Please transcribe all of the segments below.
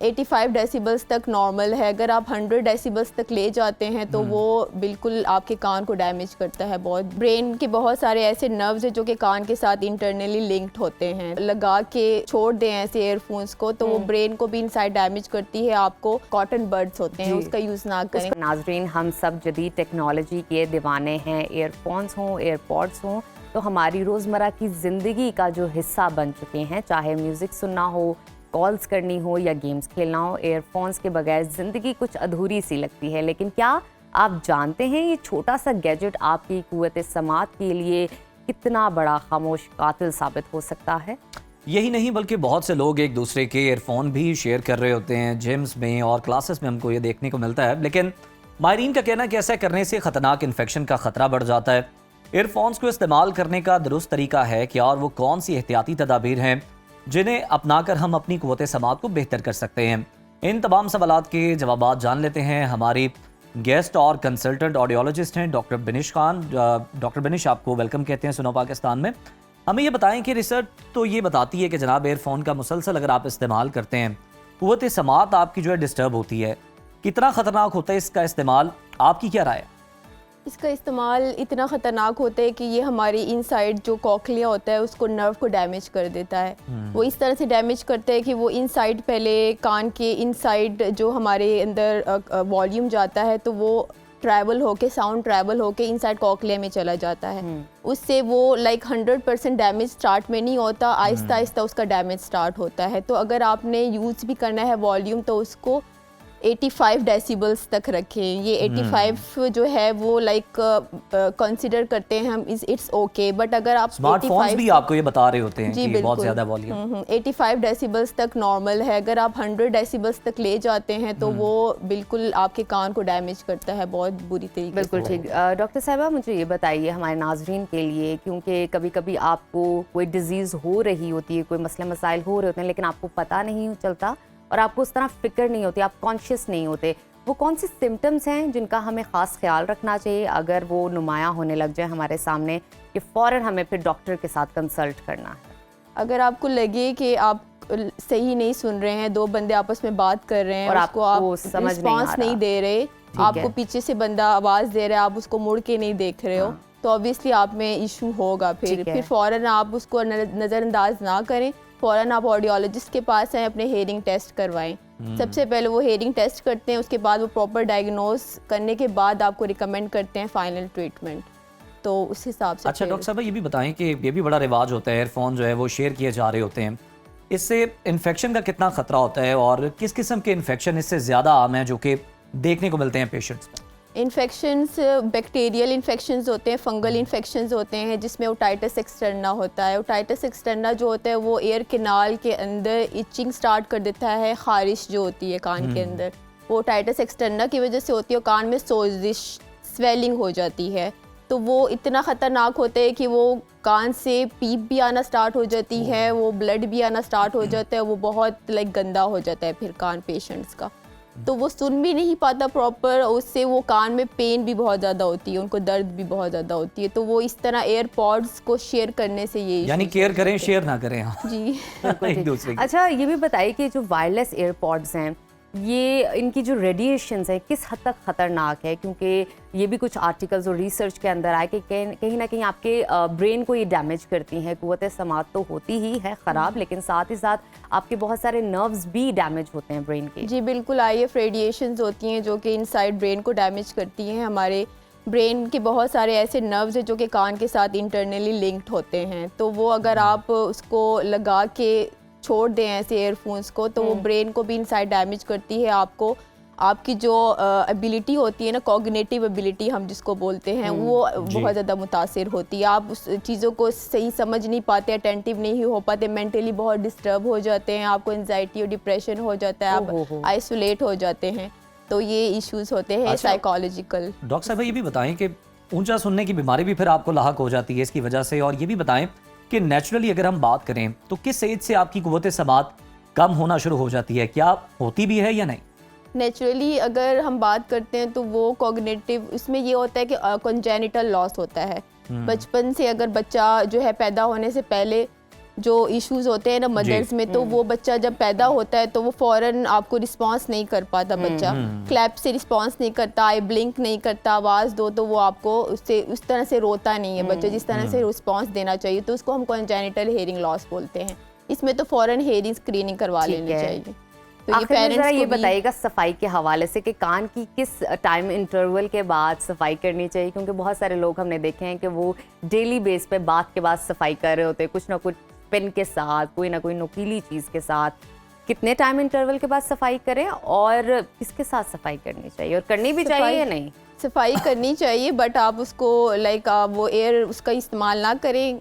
85 decibels तक normal है। अगर आप 100 डेसिबल्स तक ले जाते हैं तो वो बिल्कुल आपके कान को डैमेज करता है बहुत। ब्रेन के बहुत सारे ऐसे नर्व्स हैं जो कि कान के साथ इंटरनली लिंक्ड होते हैं। लगा के छोड़ दें ऐसे ईयरफोन्स को तो वो ब्रेन को भी इनसाइड डैमेज करती है। आपको कॉटन बड्स होते हैं उसका यूज़ ना करें। नाजरीन, हम सब जदीद टेक्नोलॉजी के दीवाने हैं। ईयरफोन्स हों, एयरपॉड्स हों, तो हमारी रोज़मर्रा की ज़िंदगी का जो हिस्सा बन चुके हैं। चाहे म्यूज़िक सुनना हो, कॉल्स करनी हो या गेम्स खेलना हो, एयरफोन्स के बगैर ज़िंदगी कुछ अधूरी सी लगती है। लेकिन क्या आप जानते हैं ये छोटा सा गैजेट आपकी क़ुव्वत समात के लिए कितना बड़ा खामोश कातिल साबित हो सकता है? यही नहीं बल्कि बहुत से लोग एक दूसरे के ईयरफोन भी शेयर कर रहे होते हैं। जिम्स में और क्लासेस में हमको ये देखने को मिलता है। लेकिन माहिरीन का कहना है कि ऐसा करने से ख़तरनाक इन्फेक्शन का ख़तरा बढ़ जाता है। ईयरफोन्स को इस्तेमाल करने का दुरुस्त तरीका है क्या, और वो कौन सी एहतियाती तदाबीर हैं जिन्हें अपनाकर हम अपनी क़ुव्वत समात को बेहतर कर सकते हैं। इन तमाम सवालात के जवाबात जान लेते हैं। हमारी गेस्ट और कंसल्टेंट ऑडियोलॉजिस्ट हैं डॉक्टर बिनिश खान। डॉक्टर बिनिश, आपको वेलकम कहते हैं सुनो पाकिस्तान में। हमें ये बताएं कि रिसर्च तो ये बताती है कि जनाब एयरफोन का मुसलसल अगर आप इस्तेमाल करते हैं, क़ुव्वत समात आपकी जो है डिस्टर्ब होती है। कितना ख़तरनाक होता है इसका इस्तेमाल, आपकी क्या राय है? इसका इस्तेमाल इतना ख़तरनाक होता है कि ये हमारी इनसाइड जो कॉकलिया होता है उसको, नर्व को डैमेज कर देता है। वो इस तरह से डैमेज करता है कि वो इनसाइड, पहले कान के इनसाइड जो हमारे अंदर वॉल्यूम जाता है तो वो ट्रैवल होके, साउंड ट्रैवल होके इनसाइड कॉकलिया में चला जाता है। उससे वो 100% डैमेज स्टार्ट में नहीं होता, आहिस्ता आहिस्ता उसका डैमेज स्टार्ट होता है। तो अगर आपने यूज़ भी करना है वॉल्यूम तो उसको 85 डेसिबल्स तक रखें। ये 85 जो है वो कंसिडर करते हैं हम इट्स ओके। बट अगर आप स्मार्टफोन्स भी आपको ये बता रहे होते हैं कि बहुत ज़्यादा वॉल्यूम 85 डेसिबल्स तक नॉर्मल है। अगर आप 100 डेसिबल्स तक ले जाते हैं तो वो बिल्कुल आपके कान को डैमेज करता है बहुत बुरी तरीके से। बिल्कुल ठीक। डॉक्टर साहिबा, मुझे ये बताइए हमारे नाजरीन के लिए, क्योंकि कभी कभी आपको कोई डिजीज़ हो रही होती है, कोई मसले मसाइल हो रहे होते हैं, लेकिन आपको पता नहीं चलता और आपको उस तरह फिक्र नहीं होती, आप कॉन्शियस नहीं होते। वो कौन से सिम्टम्स हैं जिनका हमें ख़ास ख्याल रखना चाहिए अगर वो नुमायाँ होने लग जाए हमारे सामने, कि फ़ौरन हमें फिर डॉक्टर के साथ कंसल्ट करना है? अगर आपको लगे कि आप सही नहीं सुन रहे हैं, दो बंदे आपस में बात कर रहे हैं और आपको आप रिस्पॉन्स नहीं दे रहे, आपको पीछे से बंदा आवाज़ दे रहा है, आप उसको मुड़ के नहीं देख रहे हो, तो ऑब्वियसली आप में इशू होगा। फिर फ़ौरन आप उसको नज़रअंदाज ना करें, फ़ौरन आप ऑडियोलॉजिस्ट के पास आएँ, अपने हेयरिंग टेस्ट करवाएं। सबसे पहले वो हेयरिंग टेस्ट करते हैं, उसके बाद वो प्रॉपर डायग्नोज करने के बाद आपको रिकमेंड करते हैं फाइनल ट्रीटमेंट। तो उस हिसाब से। अच्छा डॉक्टर साहब, ये भी बताएं कि ये भी बड़ा रिवाज होता है, एयरफोन जो है वो शेयर किए जा रहे होते हैं, इससे इन्फेक्शन का कितना खतरा होता है और किस किस्म के इन्फेक्शन इससे ज़्यादा आम हैं जो कि देखने को मिलते हैं पेशेंट्स में? इन्फेक्शंस बैक्टीरियल इन्फेक्शंस होते हैं, फंगल इन्फेक्शंस होते हैं, जिसमें ओटाइटिस एक्सटर्ना होता है। ओटाइटिस एक्सटर्ना जो होता है वो एयर कैनाल के अंदर इचिंग स्टार्ट कर देता है, ख़ारिश जो होती है कान के अंदर, वो ओटाइटिस एक्सटर्ना की वजह से होती है। कान में सोजिश, स्वेलिंग हो जाती है, तो वो इतना ख़तरनाक होता है कि वो कान से पीप भी आना स्टार्ट हो जाती है, वो ब्लड भी आना स्टार्ट हो जाता है, वो बहुत गंदा हो जाता है फिर कान पेशेंट्स का। तो वो सुन भी नहीं पाता प्रॉपर, उससे वो कान में पेन भी बहुत ज़्यादा होती है, उनको दर्द भी बहुत ज़्यादा होती है। तो वो इस तरह एयरपॉड्स को शेयर करने से ये यानी केयर करें, शेयर ना करें। हाँ जी एक दूसरे की। अच्छा, ये भी बताइए कि जो वायरलेस एयरपॉड्स हैं, ये इनकी जो रेडिएशंस है किस हद तक ख़तरनाक है? क्योंकि ये भी कुछ आर्टिकल्स और रिसर्च के अंदर आए कि कहीं ना कहीं आपके ब्रेन को ये डैमेज करती हैं। क़ुव्वत समात तो होती ही है ख़राब, लेकिन साथ ही साथ आपके बहुत सारे नर्व्स भी डैमेज होते हैं ब्रेन के। जी बिल्कुल, IF रेडिएशंस होती हैं जो कि इनसाइड ब्रेन को डैमेज करती हैं। हमारे ब्रेन के बहुत सारे ऐसे नर्व्स हैं जो कि कान के साथ इंटरनली लिंक्ड होते हैं, तो वो अगर आप उसको लगा के छोड़ दें ऐसे ईयरफोन्स को तो वो ब्रेन को भी इनसाइड डैमेज करती है। आपको आपकी जो एबिलिटी होती है ना, कॉग्निटिव एबिलिटी हम जिसको बोलते हैं, वो बहुत ज़्यादा मुतासिर होती है। आप उस चीज़ों को सही समझ नहीं पाते, अटेंटिव नहीं हो पाते, मेंटली बहुत डिस्टर्ब हो जाते हैं, आपको एंजाइटी और डिप्रेशन हो जाता है, आप आइसोलेट हो जाते हैं। तो ये इश्यूज होते हैं साइकोलॉजिकल। डॉक्टर साहब, ये भी बताएं कि ऊंचा सुनने की बीमारी भी फिर आपको लाहक हो जाती है इसकी वजह से, और ये भी बताएं कि नेचुरली अगर हम बात करें तो किस एज से आपकी क़ुव्वत समात कम होना शुरू हो जाती है, क्या होती भी है या नहीं? नेचुरली अगर हम बात करते हैं तो वो कॉग्निटिव, उसमें ये होता है कि कॉन्जेनिटल लॉस होता है। बचपन से अगर बच्चा जो है पैदा होने से पहले जो इश्यूज होते हैं ना मदर्स में, तो वो बच्चा जब पैदा होता है तो वो फ़ौरन आपको रिस्पांस नहीं कर पाता, बच्चा क्लैप से रिस्पांस नहीं करता, आई ब्लिंक नहीं करता, आवाज़ दो तो वो आपको उससे उस तरह से रोता नहीं है बच्चा जिस तरह से रिस्पांस देना चाहिए, तो उसको हम कॉन्जेनिटल हेयरिंग लॉस बोलते हैं। इसमें तो फ़ौरन हेयरिंग स्क्रीनिंग करवा लेनी चाहिए। तो ये पेरेंट्स ये को भी बताइएगा सफाई के हवाले से कि कान की किस टाइम इंटरवल के बाद सफाई करनी चाहिए, क्योंकि बहुत सारे लोग हमने देखे हैं कि वो डेली बेस पे बात के बाद सफाई कर रहे होते हैं, कुछ ना कुछ पेन के साथ, कोई ना कोई नुकीली चीज़ के साथ। कितने टाइम इंटरवल के बाद सफाई करें और किसके साथ सफाई करनी चाहिए, और करनी भी चाहिए या नहीं? सफाई करनी चाहिए, बट आप उसको लाइक वो एयर उसका इस्तेमाल ना करें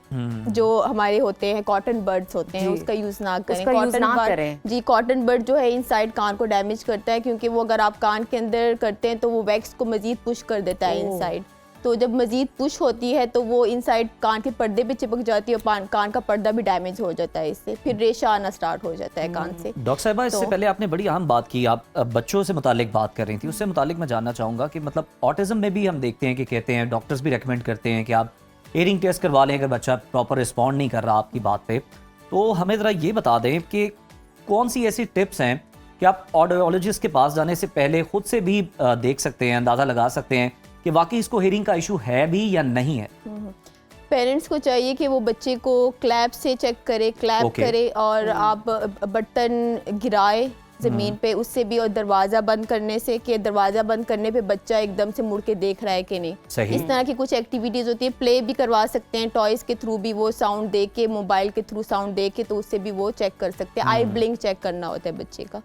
जो हमारे होते हैं कॉटन बर्ड्स होते हैं, उसका यूज़ ना करें। जी, कॉटन बर्ड जो है इनसाइड कान को डैमेज करता है, क्योंकि वो अगर आप कान के अंदर करते हैं तो वो वैक्स को मज़ीद पुश कर देता है इनसाइड। तो जब मज़ीद पुश होती है तो वो इनसाइड कान के पर्दे पे चिपक जाती है और कान का पर्दा भी डैमेज हो जाता है, इससे फिर रेशा आना स्टार्ट हो जाता है कान से। डॉक्टर साहिबा, इससे पहले आपने बड़ी अहम बात की, आप बच्चों से मुतालिक बात कर रही थी, उससे मुतालिक मैं जानना चाहूँगा कि मतलब ऑटिज़म में भी हम देखते हैं कि कहते हैं, डॉक्टर्स भी रेकमेंड करते हैं कि आप हेयरिंग टेस्ट करवा लें अगर बच्चा प्रॉपर रिस्पॉन्ड नहीं कर रहा आपकी बात पे। तो हमें ज़रा ये बता दें कि कौन सी ऐसी टिप्स हैं कि आप ऑडियोलॉजिस्ट के पास जाने से पहले खुद से भी देख सकते हैं, अंदाज़ा लगा सकते हैं कि वाकई इसको हेयरिंग का इशू है भी या नहीं है? पेरेंट्स को चाहिए कि वो बच्चे को क्लैप से चेक करे, क्लैप करे, और आप बटन गिराए ज़मीन पे, उससे भी, और दरवाज़ा बंद करने से, कि दरवाज़ा बंद करने पे बच्चा एकदम से मुड़ के देख रहा है कि नहीं। इस तरह की कुछ एक्टिविटीज़ होती है। प्ले भी करवा सकते हैं, टॉयज़ के थ्रू भी वो साउंड दे के, मोबाइल के थ्रू साउंड दे के, तो उससे भी वो चेक कर सकते हैं। आई ब्लिंक चेक करना होता है बच्चे का।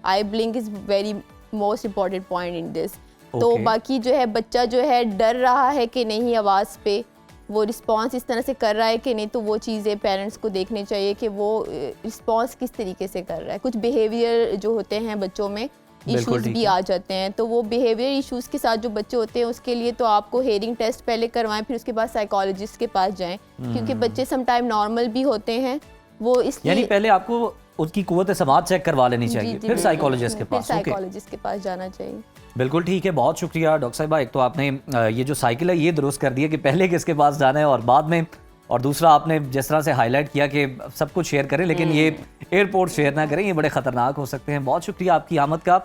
Eye blink is very most important point in this. तो बाकी जो है बच्चा जो है डर रहा है कि नहीं आवाज़ पे, वो रिस्पांस इस तरह से कर रहा है कि नहीं, तो वो चीज़ें पेरेंट्स को देखनी चाहिए कि वो रिस्पांस किस तरीके से कर रहा है। कुछ बिहेवियर जो होते हैं बच्चों में इश्यूज भी आ जाते हैं, तो वो बिहेवियर इश्यूज के साथ जो बच्चे होते हैं उसके लिए तो आपको हेयरिंग टेस्ट पहले करवाएं, फिर उसके बाद साइकोलॉजिस्ट के पास जाएं, क्योंकि बच्चे समटाइम नॉर्मल भी होते हैं, वो इसलिए यानी पहले आपको उसकी कुव्वत समात चेक करवा लेनी चाहिए, फिर साइकोलॉजिस्ट के पास। साइकोलॉजिस्ट के पास जाना चाहिए। बिल्कुल ठीक है, बहुत शुक्रिया डॉक्टर साहिबा। एक तो आपने ये जो साइकिल है ये दुरुस्त कर दिया कि पहले किसके पास जाना है और बाद में, और दूसरा आपने जिस तरह से हाईलाइट किया कि सब कुछ शेयर करें लेकिन ये एयरपोर्ट शेयर ना करें, ये बड़े ख़तरनाक हो सकते हैं। बहुत शुक्रिया आपकी आमद का।